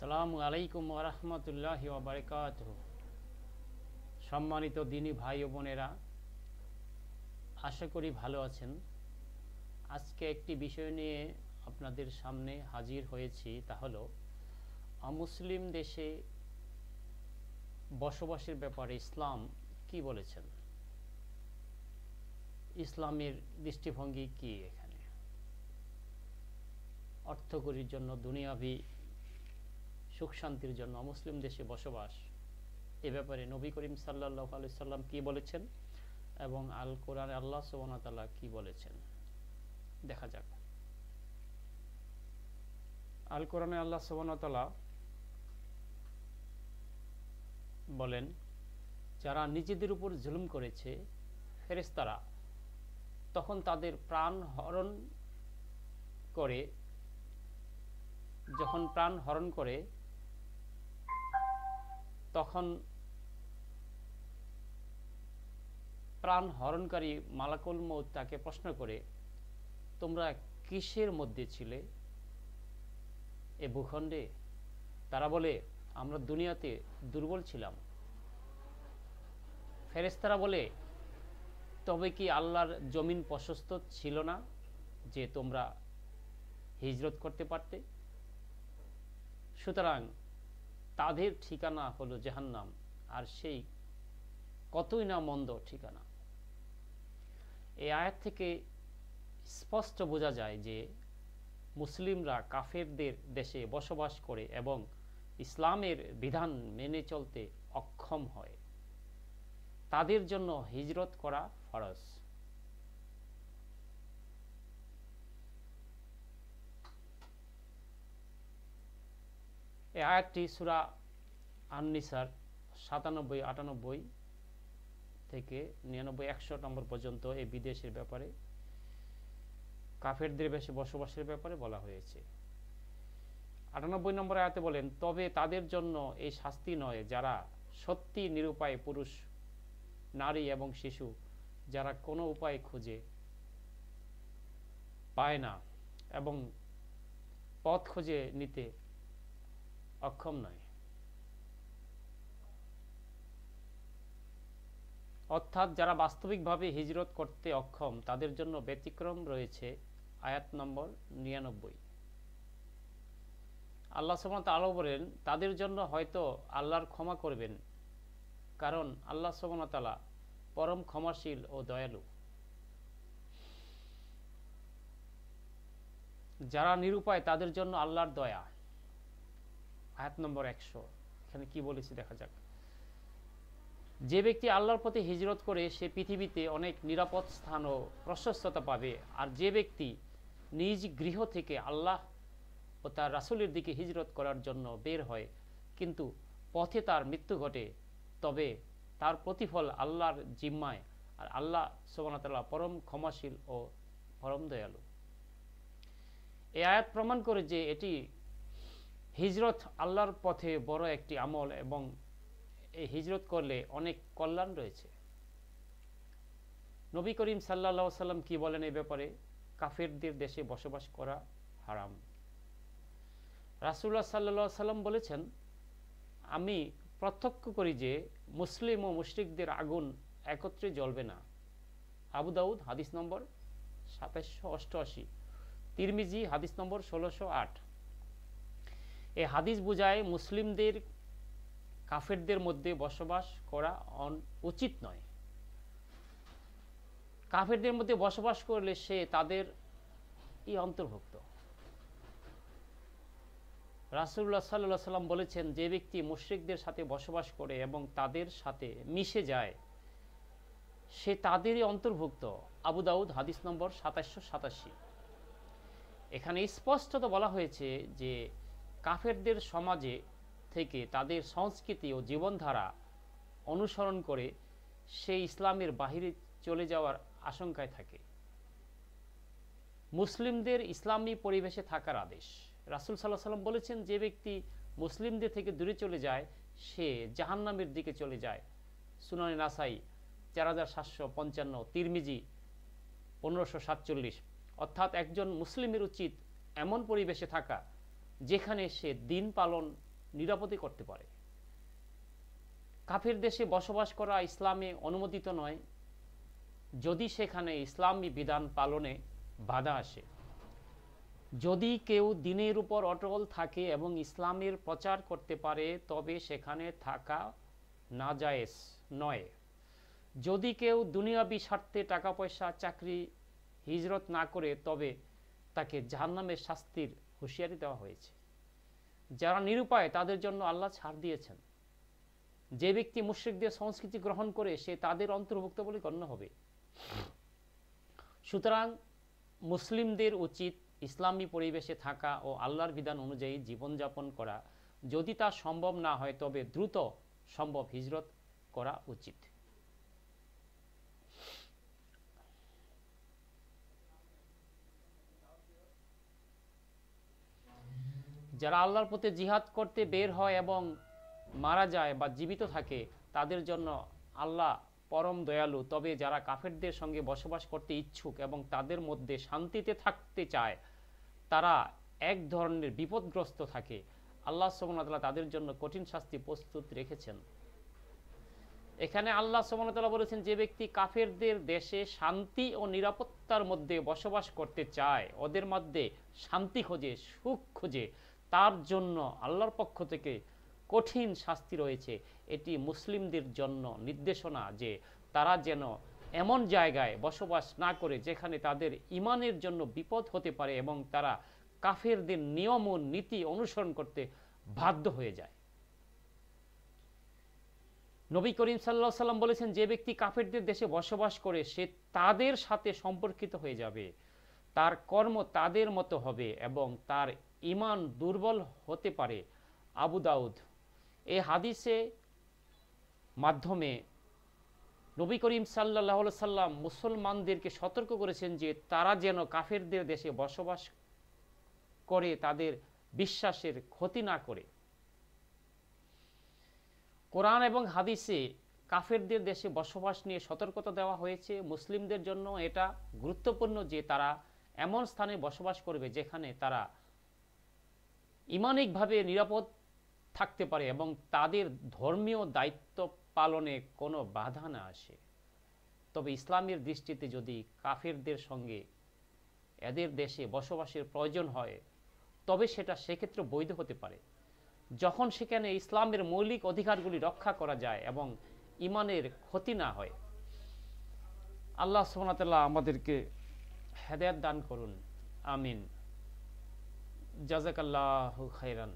আসসালামু আলাইকুম ওয়া রাহমাতুল্লাহি ওয়া বারাকাতুহু। সম্মানিত দিনী ভাই ও বোনেরা, আশা করি ভালো আছেন। আজকে একটি বিষয় নিয়ে আপনাদের সামনে হাজির হয়েছি, তা হলো অমুসলিম দেশে বসবাসের ব্যাপারে ইসলাম কি বলেছেন, ইসলামের দৃষ্টিভঙ্গি কি এখানে। অর্থকরীর জন্য, দুনিয়াবি সুখ শান্তির জন্য মুসলিম দেশে বসবাস, এ ব্যাপারে নবী করিম সাল্লাল্লাহু আলাইহি সাল্লাম কি বলেছেন এবং আল কোরআনে আল্লাহ সুবহানাহু ওয়া তাআলা কি বলেছেন, দেখা যাক। আল কোরআনে আল্লাহ সুবহানাহু ওয়া তাআলা বলেন, যারা নিজেদের উপর জুলুম করেছে ফেরেশতারা তখন তাদের প্রাণ হরণ করে, যখন প্রাণ হরণ করে তখন প্রাণ হরণকারী মালাকুল মউত তাকে প্রশ্ন করে, তোমরা কিসের মধ্যে ছিলে এ ভূখণ্ডে? তারা বলে, আমরা দুনিয়াতে দুর্বল ছিলাম। ফেরেশতারা বলে, তবে কি আল্লাহর জমিন প্রশস্ত ছিল না যে তোমরা হিজরত করতে পারতে? সুতরাং তাদের ঠিকানা হলো জাহান্নাম, আর সেই কতই না মন্দ ঠিকানা। এই আয়াত থেকে স্পষ্ট বোঝা যায় যে মুসলিমরা কাফেরদের দেশে বসবাস করে এবং ইসলামের বিধান মেনে চলতে অক্ষম হয়, তাদের জন্য হিজরত করা ফরজ। এই আয়াতটি সূরা আন-নিসার 97, 98 থেকে 99, 100 নম্বর পর্যন্ত এই বিদেশের ব্যাপারে, কাফেরদের বেশি বসবাসের ব্যাপারে বলা হয়েছে। 98 নম্বর আয়াতে বলেন, তবে তাদের জন্য এই শাস্তি নয় যারা সত্যি নিরুপায় পুরুষ, নারী এবং শিশু, যারা কোনো উপায় খুঁজে পায় না এবং পথ খুঁজে নিতে অক্ষম নয়। অর্থাৎ যারা বাস্তবিকভাবে হিজরত করতে অক্ষম তাদের জন্য ব্যতিক্রম রয়েছে। আয়াত নম্বর 99। আল্লাহ সুবহানাহু ওয়া তাআলা বলেন, তাদের জন্য হয়তো আল্লাহর ক্ষমা করবেন, কারণ আল্লাহ সুবহানাহু ওয়া তাআলা পরম ক্ষমাশীল ও দয়ালু। যারা নিরুপায় তাদের জন্য আল্লাহর দয়া। আয়াত নম্বর 100। এখানে কি বলেছি দেখা যাক। যে ব্যক্তি আল্লাহর পথে হিজরত করে সে পৃথিবীতে অনেক নিরাপদ স্থান ও প্রশস্ততা পাবে, আর যে ব্যক্তি নিজ গৃহ থেকে আল্লাহ ও তার রাসূলের দিকে হিজরত করার জন্য বের হয় কিন্তু পথে তার মৃত্যু ঘটে, তবে তার প্রতিফল আল্লাহর জিম্মায়, আর আল্লাহ সুবহানাহু ওয়া তাআলা পরম ক্ষমাশীল ও পরম দয়ালু। এই আয়াত প্রমাণ করে যে এটি হিজরত আল্লাহর পথে বড় একটি আমল এবং এই হিজরত করলে অনেক কল্যাণ রয়েছে। নবী করিম সাল্লাল্লাহু আলাইহি সাল্লাম কি বলেন এই ব্যাপারে? কাফেরদের দেশে বসবাস করা হারাম। রাসূলুল্লাহ সাল্লাল্লাহু আলাইহি সাল্লাম বলেছেন, আমি প্রত্যক্ষ করি যে মুসলিম ও মুশরিকদের আগুন একত্রে জ্বলবে না। আবু দাউদ হাদিস নম্বর 2788, তিরমিজি হাদিস নম্বর 1608। এই হাদিস বোঝায় মুসলিমদের কাফেরদের মধ্যে বসবাস করা উচিত নয়। কাফেরদের মধ্যে বসবাস করলে সে তাদের অন্তর্ভুক্ত। রাসূলুল্লাহ সাল্লাল্লাহু আলাইহি সাল্লাম বলেছেন, যে ব্যক্তি মুশরিকদের সাথে বসবাস করে এবং তাদের সাথে মিশে যায় সে তাদেরই অন্তর্ভুক্ত। আবু দাউদ হাদিস নম্বর 2787। এখানে স্পষ্টত বলা হয়েছে যে কাফেরদের সমাজে থেকে তাদের সংস্কৃতি ও জীবনধারা অনুসরণ করে সে ইসলামের বাহিরে চলে যাওয়ার আশঙ্কায় থাকে। মুসলিমদের ইসলামী পরিবেশে থাকার আদেশ। রাসূল সাল্লাল্লাহু আলাইহি সাল্লাম বলেছেন, যে ব্যক্তি মুসলিমদের থেকে দূরে চলে যায় সে জাহান্নামের দিকে চলে যায়। সুনানে নাসাই 4755, তিরমিজি 1547। অর্থাৎ একজন মুসলিমের উচিত এমন পরিবেশে থাকা যেখানে সে দিন পালন নিরাপদে করতে পারে। কাফের দেশে বসবাস করা ইসলামে অনুমোদিত নয় যদি সেখানে ইসলামী বিধান পালনে বাধা আসে। যদি কেউ দ্বীনের উপর অটল থাকে এবং ইসলামের প্রচার করতে পারে তবে সেখানে থাকা নাজায়েজ নয়। যদি কেউ দুনিয়াবি স্বার্থে টাকা পয়সা চাকরি হিজরত না করে তবে তাকে জাহান্নামের শাস্তির হুঁশিয়ারি দেওয়া হয়েছে। যারা নিরুপায় তাদের জন্য আল্লাহ ছাড় দিয়েছেন। যে ব্যক্তি মুশরিকদের সংস্কৃতি গ্রহণ করে সে তাদের অন্তর্ভুক্ত বলে গণ্য হবে। সুতরাং মুসলিমদের উচিত ইসলামী পরিবেশে থাকা ও আল্লাহর বিধান অনুযায়ী জীবনযাপন করা। যদি তা সম্ভব না হয় তবে দ্রুত সম্ভব হিজরত করা উচিত। যারা আল্লাহর পথে জিহাদ করতে বের হয় এবং মারা যায় বা জীবিত থাকে তাদের জন্য আল্লাহ পরম দয়ালু। তবে যারা কাফেরদের সঙ্গে বসবাস করতে ইচ্ছুক এবং তাদের মধ্যে শান্তিতে থাকতে চায় তারা এক ধরনের বিপদগ্রস্ত থাকে। আল্লাহ সুবহানাহু ওয়া তাআলা তাদের জন্য কঠিন শাস্তি প্রস্তুত রেখেছেন। এখানে আল্লাহ সুবহানাহু ওয়া তাআলা বলেছেন, যে ব্যক্তি কাফেরদের দেশে শান্তি ও নিরাপত্তার মধ্যে বসবাস করতে চায়, ওদের মধ্যে শান্তি খোঁজে, সুখ খোঁজে, তার জন্য আল্লাহর পক্ষ থেকে কঠিন শাস্তি রয়েছে। এটি মুসলিমদের জন্য নির্দেশনা যে তারা যেন এমন জায়গায় বসবাস না করে যেখানে তাদের ঈমানের জন্য বিপদ হতে পারে এবং তারা কাফেরদের নিয়ম ও নীতি অনুসরণ করতে বাধ্য হয়ে যায়। নবী করিম সাল্লাল্লাহু আলাইহি ওয়াসাল্লাম বলেছেন, যে ব্যক্তি কাফেরদের দেশে বসবাস করে সে তাদের সাথে সম্পর্কিত হয়ে যাবে, তার কর্ম তাদের মতো হবে এবং তার ঈমান দুর্বল হতে পারে। আবু দাউদ। এই হাদিসে মাধ্যমে নবী করিম সাল্লাল্লাহু আলাইহি সাল্লাম মুসলমানদেরকে সতর্ক করেছেন যে তারা যেন কাফেরদের দেশে বসবাস করে তাদের বিশ্বাসের ক্ষতি না করে। কোরআন এবং হাদিসে কাফেরদের দেশে বসবাস নিয়ে সতর্কতা দেওয়া হয়েছে। মুসলিমদের জন্য এটা গুরুত্বপূর্ণ যে তারা এমন স্থানে বসবাস করবে যেখানে তারা ঈমানিকভাবে নিরাপদ থাকতে পারে এবং তাদের ধর্মীয় দায়িত্ব পালনে কোনো বাধা না আসে। তবে ইসলামের দৃষ্টিতে যদি কাফেরদের সঙ্গে এদের দেশে বসবাসের প্রয়োজন হয় তবে সেটা সেক্ষেত্রে বৈধ হতে পারে, যখন সেখানে ইসলামের মৌলিক অধিকারগুলি রক্ষা করা যায় এবং ঈমানের ক্ষতি না হয়। আল্লাহ সুবহানাহু ওয়া তাআলা আমাদেরকে হেদায়েত দান করুন। আমিন। জাযাকাল্লাহু খাইরান।